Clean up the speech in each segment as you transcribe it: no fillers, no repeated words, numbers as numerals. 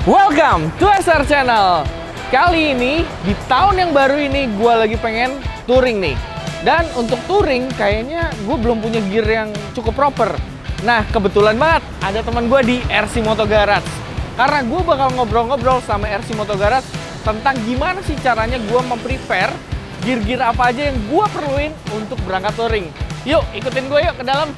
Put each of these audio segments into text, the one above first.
Welcome to SR Channel. Kali ini, di tahun yang baru ini, gue lagi pengen touring nih. Dan untuk touring, kayaknya gue belum punya gear yang cukup proper. Nah, kebetulan banget ada teman gue di RC Moto Garage. Karena gue bakal ngobrol-ngobrol sama RC Moto Garage tentang gimana sih caranya gue memprepare gear-gear apa aja yang gue perluin untuk berangkat touring. Yuk, ikutin gue yuk ke dalam.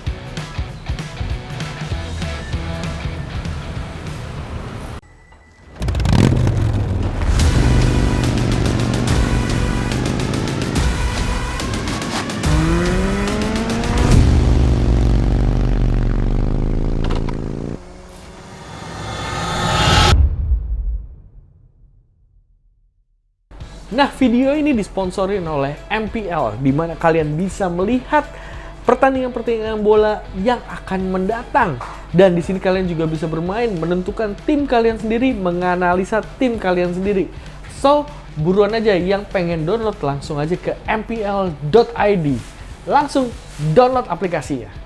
Nah, video ini disponsorin oleh MPL, di mana kalian bisa melihat pertandingan-pertandingan bola yang akan mendatang. Dan di sini kalian juga bisa bermain, menentukan tim kalian sendiri, menganalisa tim kalian sendiri. So, buruan aja yang pengen download langsung aja ke mpl.id. Langsung download aplikasinya.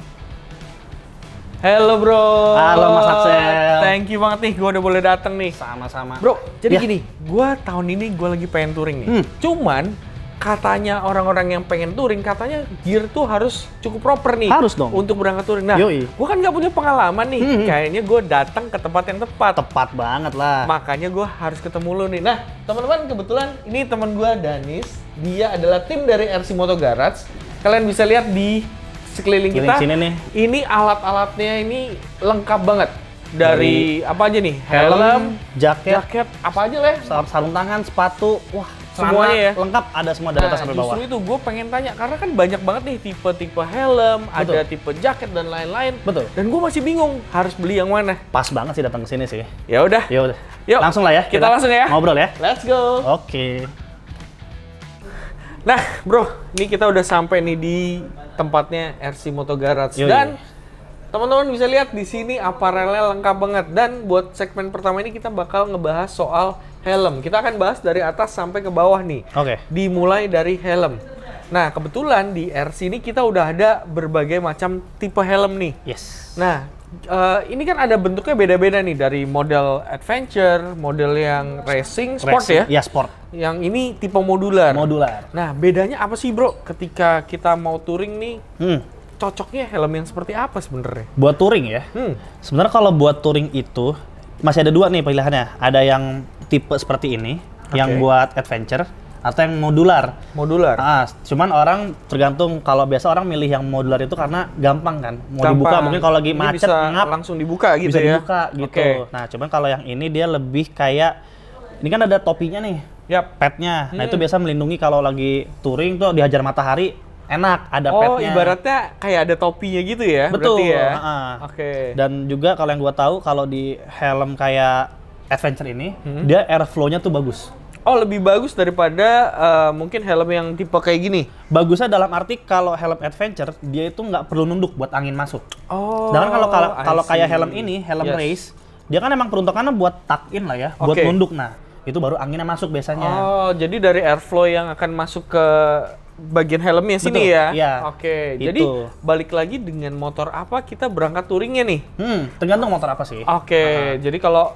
Halo bro. Halo Mas Axel. Thank you banget nih, gue udah boleh datang nih. Sama-sama. Bro, jadi Ya. gini, gue tahun ini gue lagi pengen touring nih. Cuman katanya orang-orang yang pengen touring, katanya gear tuh harus cukup proper nih. Harus dong. Untuk berangkat touring. Nah, Yoi. gue kan nggak punya pengalaman nih. Kayaknya gue datang ke tempat yang tepat. Tepat banget lah. Makanya gue harus ketemu lu nih. Nah, teman-teman, kebetulan ini teman gue Danis. Dia adalah tim dari RC Moto Garage. Kalian bisa lihat di sekeliling kita. Sini nih. Ini alat-alatnya ini lengkap banget. Dari apa aja nih? Helm, jaket, apa aja lah. sarung tangan, sepatu, wah Semuanya celana, ya? lengkap, ada semua dari atas sampai bawah. Justru itu gue pengen tanya, karena kan banyak banget nih tipe-tipe helm, Betul. ada tipe jaket dan lain-lain. Betul. Dan gue masih bingung harus beli yang mana. Pas banget sih datang ke sini sih. Ya udah, Ya udah. Yuk, Langsung lah ya. kita langsung ya. Ngobrol ya. let's go. Oke. Nah, bro, ini kita udah sampai nih di tempatnya RC Moto Garage. Yoi. Dan teman-teman bisa lihat di sini aparelnya lengkap banget. Dan buat segmen pertama ini kita bakal ngebahas soal helm. Kita akan bahas dari atas sampai ke bawah nih. Oke. Dimulai dari helm. Nah, kebetulan di RC ini kita udah ada berbagai macam tipe helm nih. Yes. Nah, ini kan ada bentuknya beda-beda nih, dari model adventure, model yang racing, sport ya. Iya, sport. Yang ini tipe modular. Modular. Nah, bedanya apa sih, bro? Ketika kita mau touring nih, cocoknya helm yang seperti apa sebenarnya? Buat touring ya. Sebenarnya kalau buat touring itu masih ada dua nih pilihannya. Ada yang tipe seperti ini, yang buat adventure, atau yang modular. Modular. Cuman orang tergantung, kalau biasa orang milih yang modular itu karena gampang kan. Mau dibuka mungkin kalau lagi Ini macet bisa ngap langsung dibuka gitu bisa ya. dibuka gitu. Oke. Nah, cuman kalau yang ini dia lebih kayak, ini kan ada topinya nih, Yap. padnya. Nah, itu biasa melindungi kalau lagi touring tuh dihajar matahari, enak ada Oh, padnya. ibaratnya kayak ada topinya gitu ya? Betul. Berarti ya? Oke. Dan juga kalau yang gua tahu, kalau di helm kayak adventure ini, dia airflow-nya tuh bagus. Oh, lebih bagus daripada mungkin helm yang tipe kayak gini? Bagusnya dalam arti kalau helm adventure, dia itu nggak perlu nunduk buat angin masuk. Oh, Sedangkan kalau I kayak see. helm ini, helm Yes. race, dia kan emang peruntukannya buat tuck in lah ya, buat Oke. nunduk. Nah, itu baru anginnya masuk biasanya. Oh, jadi dari airflow yang akan masuk ke bagian helmnya sini Betul, ya? iya. Oke, Itu. jadi balik lagi dengan motor apa kita berangkat touringnya nih? Tergantung motor apa sih. Oke, jadi kalau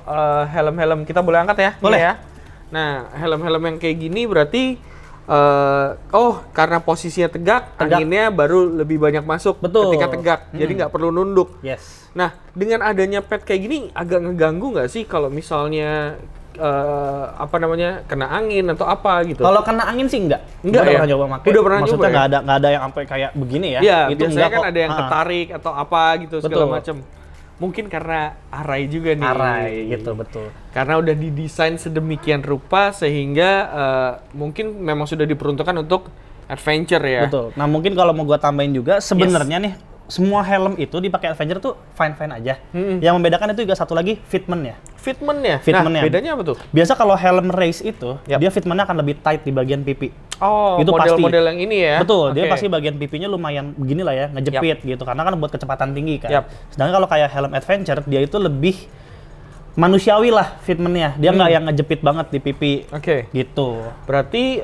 helm-helm kita boleh angkat ya? Boleh. Ini ya. Nah, helm-helm yang kayak gini berarti karena posisinya tegak, anginnya baru lebih banyak masuk Betul. ketika tegak. Jadi nggak perlu nunduk. Yes. Nah, dengan adanya pad kayak gini agak ngeganggu nggak sih kalau misalnya kena angin atau apa gitu? Kalau kena angin sih enggak. Enggak Gua udah ya? pernah coba pakai. Udah pernah Maksudnya nyoba ya? nggak ada yang sampai kayak begini ya. Iya, itu biasanya enggak kan kok. ada yang ketarik atau apa gitu segala Betul. macam. Mungkin karena arai juga nih. Arai gitu, betul. Karena udah didesain sedemikian rupa sehingga mungkin memang sudah diperuntukkan untuk adventure ya. Betul. Nah, mungkin kalau mau gua tambahin juga, sebenarnya nih semua helm itu dipakai adventure tuh fine-fine aja. Yang membedakan itu juga satu lagi fitment-nya. Fitment-nya? Fitment-nya. Nah, bedanya apa tuh? Biasa kalau helm race itu, Yap. dia fitment-nya akan lebih tight di bagian pipi. Oh, Itu pasti. model-model yang ini ya? Betul, dia Oke. pasti bagian pipinya lumayan begini lah ya, ngejepit gitu. Karena kan buat kecepatan tinggi kan. Yap. Sedangkan kalau kayak helm adventure, dia itu lebih manusiawi lah fitment-nya. Dia nggak yang ngejepit banget di pipi. Oke. Gitu. Berarti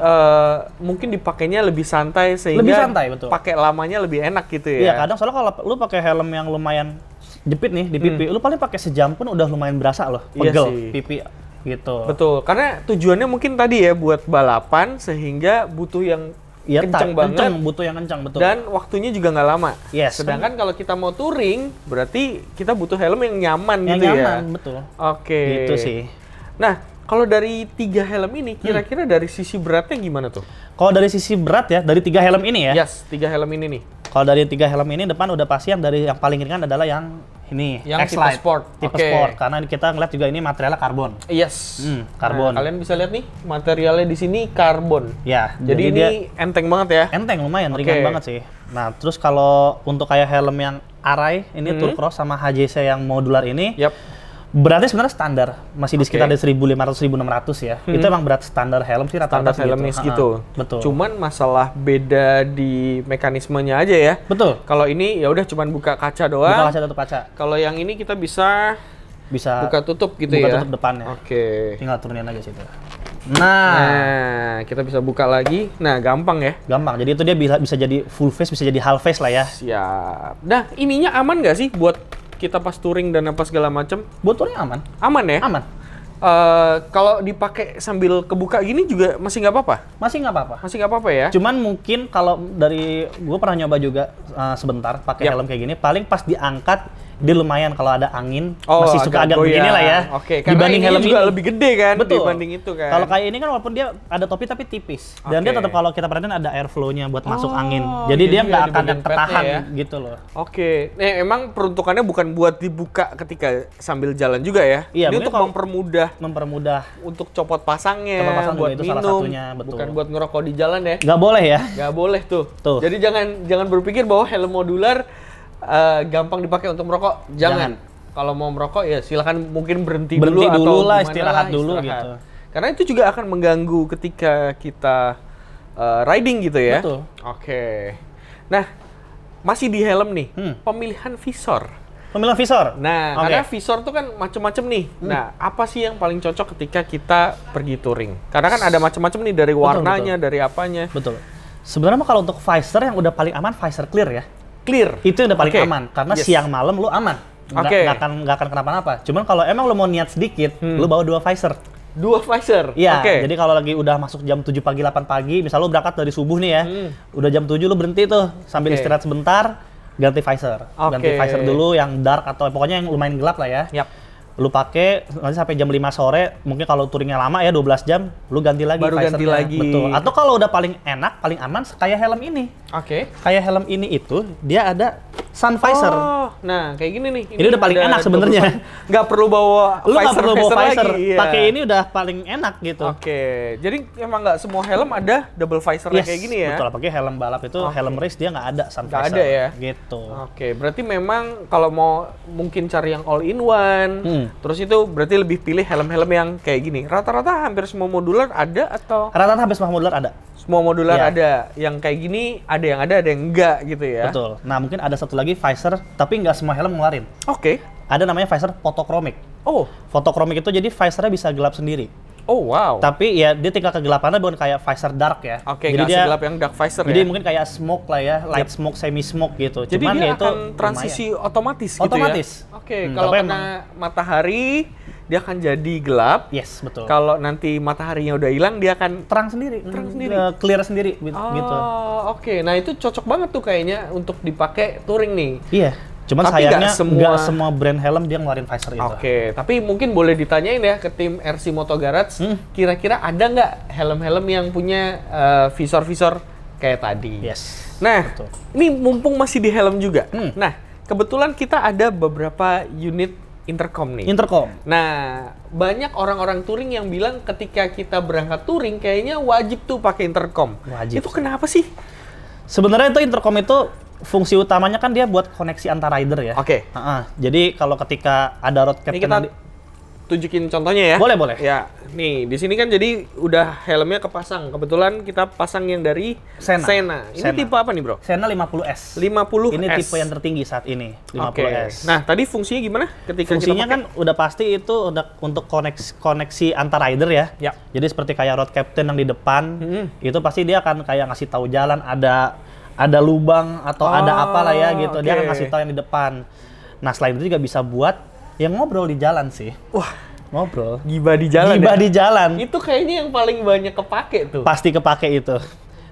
mungkin dipakainya lebih santai sehingga Lebih santai, betul. pakai lamanya lebih enak gitu Iya, ya. kadang soalnya kalau lu pakai helm yang lumayan jepit nih di pipi, lu paling pakai sejam pun udah lumayan berasa loh, Iya pegel sih. pipi gitu. Betul, karena tujuannya mungkin tadi ya buat balapan sehingga butuh yang Iya, kenceng banget butuh yang kencang, betul. dan waktunya juga nggak lama. Yes. Sedangkan kalau kita mau touring, berarti kita butuh helm yang nyaman yang gitu ya. nyaman, betul. Oke. Gitu sih. Nah, kalau dari 3 helm ini, kira-kira dari sisi beratnya gimana tuh? Kalau dari sisi berat ya, dari 3 helm ini ya. Yes, 3 helm ini nih. Kalau dari 3 helm ini depan udah pasti yang dari yang paling ringan adalah yang ini, Yang tipe X-Lite. sport. Tipe Oke. sport, karena kita ngeliat juga ini materialnya karbon. Yes. Karbon. Nah, kalian bisa lihat nih, materialnya di sini karbon. Ya, Jadi ini dia enteng banget ya. enteng, lumayan Oke. ringan banget sih. Nah, terus kalau untuk kayak helm yang Arai, ini Tour Cross sama HJC yang modular ini, Yap. beratnya sebenarnya standar, masih di sekitar Oke. dari 1.500-1.600 ya. Itu emang berat standar helm sih Standar rata-rata helmnya segitu. Betul. Cuman masalah beda di mekanismenya aja ya. Betul. Kalau ini ya udah cuman buka kaca doang. Buka kaca tutup kaca. Kalau yang ini kita bisa Bisa buka tutup gitu buka ya. tutup depannya. Oke. Tinggal turunin aja situ. Nah, Nah, kita bisa buka lagi. Nah, gampang ya. gampang. Jadi itu dia bisa jadi full face, bisa jadi half face lah ya. Siap. Nah, ininya aman nggak sih buat kita pas touring dan apa segala macam? Buat touring aman. Aman ya? Aman. Kalau dipakai sambil kebuka gini juga masih nggak apa-apa? Masih nggak apa-apa. Masih nggak apa-apa ya? Cuman mungkin kalau dari gue pernah nyoba juga sebentar pakai Yap. helm kayak gini, paling pas diangkat dia lumayan kalau ada angin Oh, masih suka agak goyang. begini lah ya. Oke, karena dibanding ini helm juga ini. lebih gede kan Betul. dibanding itu kan. Kalau kayak ini kan walaupun dia ada topi tapi tipis dan dia Oke. tetap kalau kita perhatiin ada airflow-nya buat masuk Oh, angin. Jadi jadi dia nggak ada akan bagian ketahan padnya ya. gitu loh. Oke, emang peruntukannya bukan buat dibuka ketika sambil jalan juga ya? Iya, ini mungkin untuk kalau- mempermudah untuk copot pasangnya, Copot pasang buat juga itu salah minum, satunya, betul. bukan buat ngerokok di jalan ya? Nggak boleh ya. Nggak boleh tuh. Tuh. Jadi jangan berpikir bahwa helm modular gampang dipakai untuk merokok. Jangan. Kalau mau merokok ya silakan mungkin berhenti dulu Berhenti atau dulu lah, gimana istirahat lah, dulu istirahat. gitu. Karena itu juga akan mengganggu ketika kita riding gitu ya. Betul. Oke. Nah, masih di helm nih. Pemilihan visor. Pemilihan visor. Nah, Oke. karena visor tuh kan macem-macem nih. Nah, apa sih yang paling cocok ketika kita pergi touring? Karena kan ada macem-macem nih dari warnanya, dari apanya. Betul. Sebenarnya mah kalau untuk visor yang udah paling aman visor clear ya. Clear. Itu yang udah paling Oke. aman karena Yes. siang malam lu aman. Oke. Nggak akan kenapa-napa. Cuman kalau emang lu mau niat sedikit, lu bawa 2 visor. Dua visor. Iya, Oke. jadi kalau lagi udah masuk jam 7 pagi, 8 pagi, misal lu berangkat dari subuh nih ya, udah jam 7 lu berhenti tuh, sambil Oke. istirahat sebentar, ganti visor. Ganti Oke. visor dulu yang dark atau pokoknya yang lumayan gelap lah ya. Yap. Lu pakai nanti sampai jam 5 sore, mungkin kalau touringnya lama ya 12 jam, lu ganti lagi Baru ganti visornya. lagi. Betul. Atau kalau udah paling enak, paling aman kayak helm ini. Oke. Kayak helm ini itu dia ada sun visor. Oh, nah kayak gini nih. Ini udah paling ada enak sebenarnya. Nggak perlu bawa Lu nggak perlu bawa visor, lagi, iya. pakai ini udah paling enak gitu. Oke, jadi emang nggak semua helm ada double visor Yes, kayak gini ya? betul. Apalagi helm balap itu, Oke. helm race dia nggak ada sun Nggak visor. ada ya? Gitu. Oke, berarti memang kalau mau mungkin cari yang all in one, terus itu berarti lebih pilih helm-helm yang kayak gini. Rata-rata hampir semua modular ada atau Rata-rata habis semua modular ada. semua modular Iya. ada? Yang kayak gini ada yang enggak gitu ya? Betul. Nah mungkin ada satu lagi visor, tapi nggak semua helm ngeluarin. Oke. Ada namanya visor photochromic. Oh, Photochromic itu jadi visornya bisa gelap sendiri. oh wow. Tapi ya dia tingkat kegelapannya bukan kayak visor dark ya. Oke, jadi nggak dia segelap yang dark visor jadi ya? mungkin kayak smoke lah ya, light smoke, semi smoke gitu. Jadi Cuman dia ya itu akan transisi otomatis gitu Otomatis. ya? Oke, kalau tapi kena matahari, dia akan jadi gelap. yes, betul. Kalau nanti mataharinya udah hilang, dia akan... terang sendiri, clear sendiri gitu. Oh, oke. Nah, itu cocok banget tuh kayaknya untuk dipakai touring nih. Iya. Cuman Tapi sayangnya nggak nggak semua brand helm dia ngeluarin visor itu. Oke, tapi mungkin boleh ditanyain ya ke tim RC Moto Garage, kira-kira ada nggak helm-helm yang punya visor-visor kayak tadi? Yes. Nah, betul. ini mumpung masih di helm juga. Nah, kebetulan kita ada beberapa unit intercom nih. Intercom. Nah, banyak orang-orang touring yang bilang ketika kita berangkat touring kayaknya wajib tuh pakai intercom. Wajib Itu sih. kenapa sih? Sebenarnya itu intercom itu fungsi utamanya kan dia buat koneksi antar rider ya. Oke. Jadi kalau ketika ada road Ini captain kita tunjukin contohnya ya. Boleh, boleh. Ya, nih di sini kan jadi udah helmnya kepasang. Kebetulan kita pasang yang dari Sena. Ini Sena. tipe apa nih, Bro? Sena 50S. 50S. Ini tipe yang tertinggi saat ini, 50S. Nah, tadi fungsinya gimana ketika Fungsinya kita kan udah pasti itu udah untuk koneksi antar rider ya. Ya. Jadi seperti kayak road captain yang di depan, itu pasti dia akan kayak ngasih tahu jalan ada lubang atau ada apalah ya gitu. Dia akan oke. ngasih tahu yang di depan. Nah, selain itu juga bisa buat yang ngobrol di jalan sih. Wah, Ngobrol. gibah di jalan. Gibah ya? di jalan. Itu kayaknya yang paling banyak kepake tuh. Pasti kepake itu.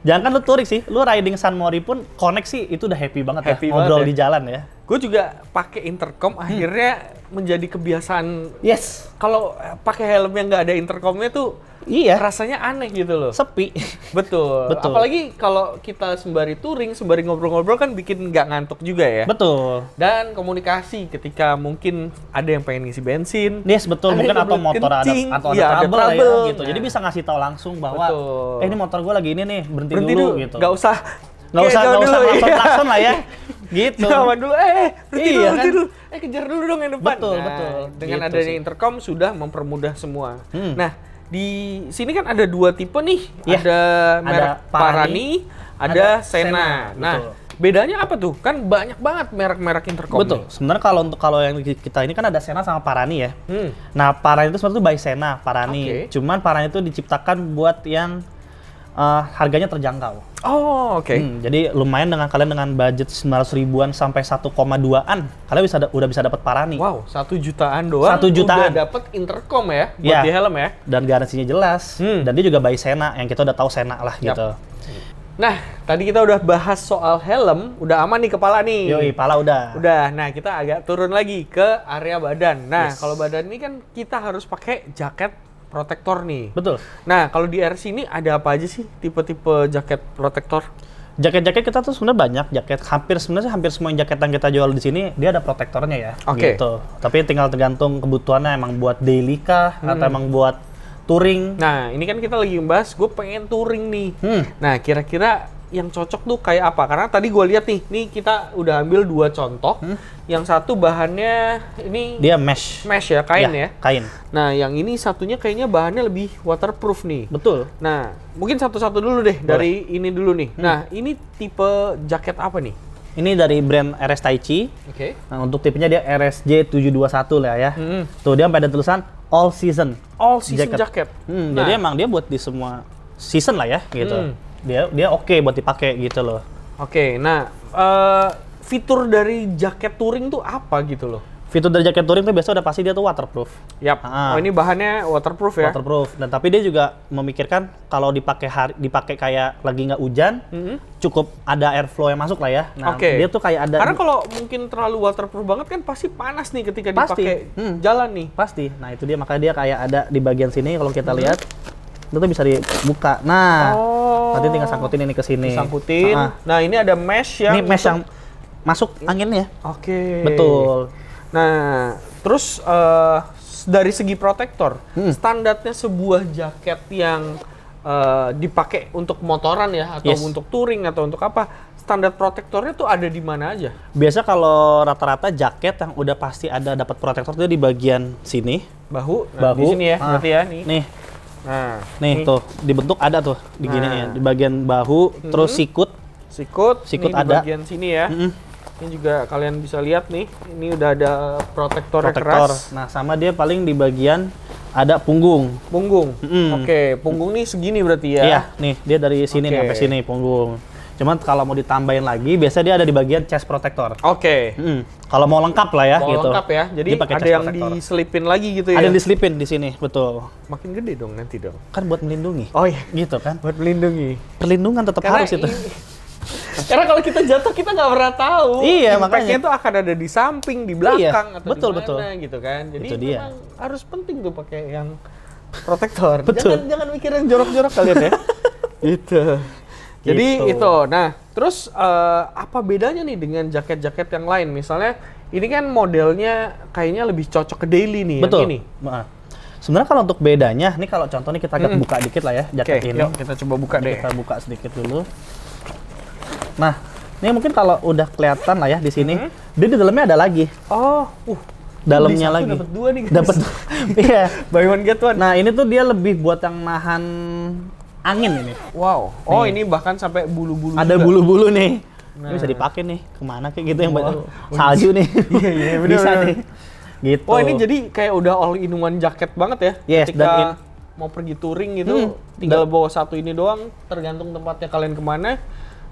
Jangan kan lu touring sih, lu riding San Mori pun connect sih itu udah happy banget Happy ya. banget Ngobrol ya. di jalan ya. Gue juga pakai intercom, akhirnya menjadi kebiasaan. Yes. Kalau pakai helm yang nggak ada intercomnya tuh, Iya. rasanya aneh gitu loh. Sepi. Betul. Betul. Apalagi kalau kita sembari touring, sembari ngobrol-ngobrol kan bikin nggak ngantuk juga ya. Betul. Dan komunikasi ketika mungkin ada yang pengen ngisi bensin. Yes, betul. Ada Mungkin yang atau kebelet motor kencing. ada Iya, ada trouble lah ya trouble. gitu. Nah. Jadi bisa ngasih tahu langsung bahwa Betul. ini motor gue lagi ini nih, berhenti Berhenti dulu dulu gitu. Nggak usah Nggak usah langsung iya. klakson lah ya. Gitu. Jaman dulu, berhenti Iya, berhenti kan? dulu. Kejar dulu dong yang depan. Betul, Nah, betul. Dengan Gitu adanya sih. intercom sudah mempermudah semua. Hmm. Nah, di sini kan ada 2 tipe nih. Iya. Ada merek Parani, Parani, ada ada Sena. Sena, Nah, betul. bedanya apa tuh? Kan banyak banget merek-merek intercom. Betul. Sebenarnya kalau yang kita ini kan ada Sena sama Parani ya. Hmm. Nah, Parani itu sebenarnya by Sena, Parani. Oke. Cuman Parani itu diciptakan buat yang harganya terjangkau. Oh, oke. Jadi lumayan dengan kalian dengan budget 900 ribuan sampai 1,2-an, kalian udah bisa dapat Parani. Wow, 1 jutaan doang. 1 jutaan. Udah dapat intercom ya buat Iya. di helm ya. Dan garansinya jelas. Dan dia juga by Sena yang kita udah tahu Sena lah Yap. gitu. Nah, tadi kita udah bahas soal helm, udah aman nih kepala nih. Yoi, pala udah. Udah, nah kita agak turun lagi ke area badan. Nah, Yes. kalau badan ini kan kita harus pakai jaket protektor nih. Betul. Nah, kalau di RC ini ada apa aja sih tipe-tipe jaket protektor? Jaket-jaket kita tuh sebenarnya banyak, sebenarnya hampir semua jaket yang kita jual di sini dia ada protektornya ya. Oke. Gitu. Tapi tinggal tergantung kebutuhannya emang buat daily kah atau emang buat touring. Nah, ini kan kita lagi membahas, gue pengen touring nih. Hmm. Nah, kira-kira yang cocok tuh kayak apa? Karena tadi gue lihat nih kita udah ambil 2 contoh. Yang satu bahannya ini Dia mesh. mesh ya, kain ya. Kain. Nah, yang ini satunya kayaknya bahannya lebih waterproof nih. Betul. Nah, mungkin satu-satu dulu deh dari ini dulu nih. Nah, ini tipe jaket apa nih? Ini dari brand RS Taichi. Oke. Nah, untuk tipenya dia RSJ 721 lah ya. Tuh dia pada tulisan all season. All season jacket. Nah. Jadi emang dia buat di semua season lah ya gitu. Dia oke buat dipakai gitu loh. Oke, nah fitur dari jaket touring tuh apa gitu loh? Fitur dari jaket touring tuh biasa udah pasti dia tuh waterproof. Yap. Ah. Oh, ini bahannya waterproof ya? Waterproof. Dan tapi dia juga memikirkan kalau dipakai kayak lagi nggak hujan, cukup ada airflow yang masuk lah ya. Nah, Oke. dia tuh kayak ada Karena kalau mungkin terlalu waterproof banget kan pasti panas nih ketika Pasti. dipakai jalan nih. pasti. Nah, itu dia makanya dia kayak ada di bagian sini kalau kita lihat itu tuh bisa dibuka. Nah, nanti tinggal sangkutin ini ke sini. Disangkutin. Ah. Nah, ini ada mesh yang Ini mesh yang masuk anginnya. Oke. Betul. Nah, terus dari segi protektor, standarnya sebuah jaket yang dipakai untuk motoran ya, atau Yes. untuk touring atau untuk apa, standar protektornya tuh ada di mana aja? Biasa kalau rata-rata jaket yang udah pasti ada dapat protektor itu di bagian sini. Bahu, nah, di sini ya, berarti ya nih. Nih, Nah, nih tuh dibentuk ada tuh di gini Nah. ya, di bagian bahu, terus sikut. sikut Sikut nih di ada. bagian sini ya. Ini juga kalian bisa lihat nih, ini udah ada protektornya Protektor. keras. Nah, sama dia paling di bagian ada punggung. Punggung. Mm-mm. Oke, punggung nih segini berarti ya. Iya, nih dia dari sini nih Oke. sampai sini punggung. Cuman kalau mau ditambahin lagi, biasa dia ada di bagian chest protector. Oke. Kalau mau lengkap lah ya Mau gitu. lengkap ya. Jadi Dia pakai ada chest yang protector. diselipin lagi gitu ya. Ada yang diselipin di sini, betul. Makin gede dong nanti dong. Kan buat melindungi. Oh iya, Gitu kan. buat melindungi. Perlindungan tetap harus itu. Karena kalau kita jatuh kita nggak pernah tahu. Iya, Impact-nya makanya. itu akan ada di samping, di belakang Iya, atau betul, di mana betul. gitu kan. Jadi Itu dia. memang harus penting tuh pakai yang protektor. Betul. Jangan mikir yang jorok-jorok kalian ya. Gitu. Jadi Gitu. itu. Nah, terus apa bedanya nih dengan jaket-jaket yang lain? Misalnya ini kan modelnya kayaknya lebih cocok ke daily nih Betul. yang ini. Nah, sebenarnya kalau untuk bedanya, nih kalau contoh nih kita agak buka dikit lah ya Oke, jaket ini. yuk kita coba buka deh. Kita buka sedikit dulu. Nah, ini mungkin kalau udah kelihatan lah ya di sini, dia di dalamnya ada lagi. Oh, Dalamnya beli satu lagi. dapat dua nih guys. Dapat. Iya. Buy one get one. Nah, ini tuh dia lebih buat yang nahan angin ini. Wow. Oh, Nih. ini bahkan sampai bulu-bulu Ada juga. bulu-bulu nih. Nah. Ini bisa dipakai nih kemana kayak gitu yang Wow. banyak salju nih. Iya, iya, bener, Bisa bener. nih. Gitu. Oh, ini jadi kayak udah all in one jaket banget ya. Yes, Ketika dan mau pergi touring gitu, tinggal bawa satu ini doang, tergantung tempatnya kalian kemana.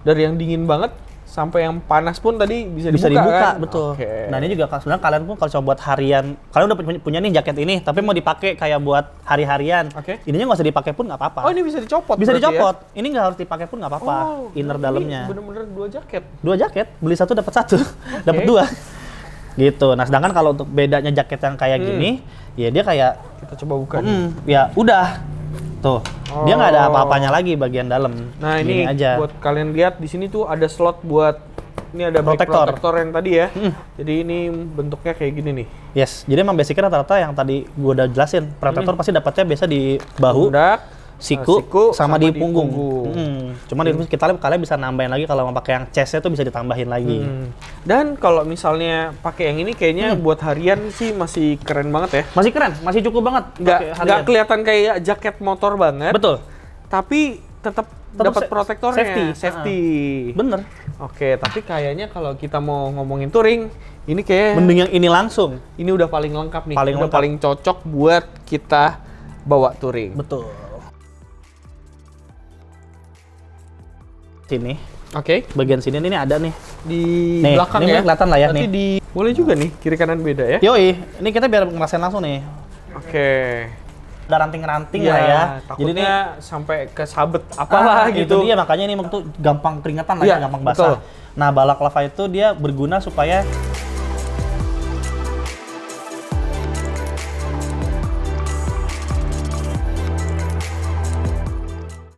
Dari yang dingin banget sampai yang panas pun tadi bisa Bisa dibuka, dibuka, kan? betul. Oke. Nah ini juga sebenarnya kalian pun kalau coba buat harian, kalian udah punya nih jaket ini, tapi mau dipakai kayak buat hari-harian. Oke. Ininya nggak usah dipakai pun nggak apa-apa. Oh, ini bisa dicopot Bisa berarti dicopot. Ini nggak harus dipakai pun nggak ya? apa-apa. Oh, Inner ini dalamnya. bener-bener 2 jaket. 2 jaket, beli 1 dapat 1, dapat 2. Gitu. Nah sedangkan kalau untuk bedanya jaket yang kayak gini, ya dia kayak, Kita coba buka nih. ya udah. Tuh, dia nggak ada apa-apanya lagi bagian dalam. Nah, ini Gini aja. buat kalian lihat di sini tuh ada slot buat ini ada back Protektor. protector yang tadi ya. Jadi ini bentuknya kayak gini nih. Yes, jadi emang basicnya rata-rata yang tadi gua udah jelasin, protektor pasti dapatnya biasa di bahu, Pundak, siku, sama sama di di punggung. punggung. Cuman itu kalian bisa nambahin lagi kalau mau pakai yang chestnya tuh bisa ditambahin lagi. Dan kalau misalnya pakai yang ini kayaknya buat harian sih masih keren banget ya. Masih keren, masih cukup banget. Nggak pakai nggak harian. kelihatan kayak jaket motor banget. Betul. Tapi tetap dapat protektornya, safety. Bener. Oke, tapi kayaknya kalau kita mau ngomongin touring, ini kayak Mending yang ini langsung. ini udah paling lengkap nih. Paling udah lengkap. paling cocok buat kita bawa touring. Betul. Sini, Oke. bagian sini ini ada nih. Di Nih, belakang ini ya. kelihatan lah ya, Nanti nih. di boleh juga nih kiri kanan beda ya. Yoi, ini kita biar ngerasain langsung nih. Oke. Ada ranting-ranting Iya, lah ya. takutnya sampai ke sabet apalah gitu. Itu dia makanya ini tuh gampang keringetan lah Iya, ya, gampang basah. betul. Nah, balak lava itu dia berguna supaya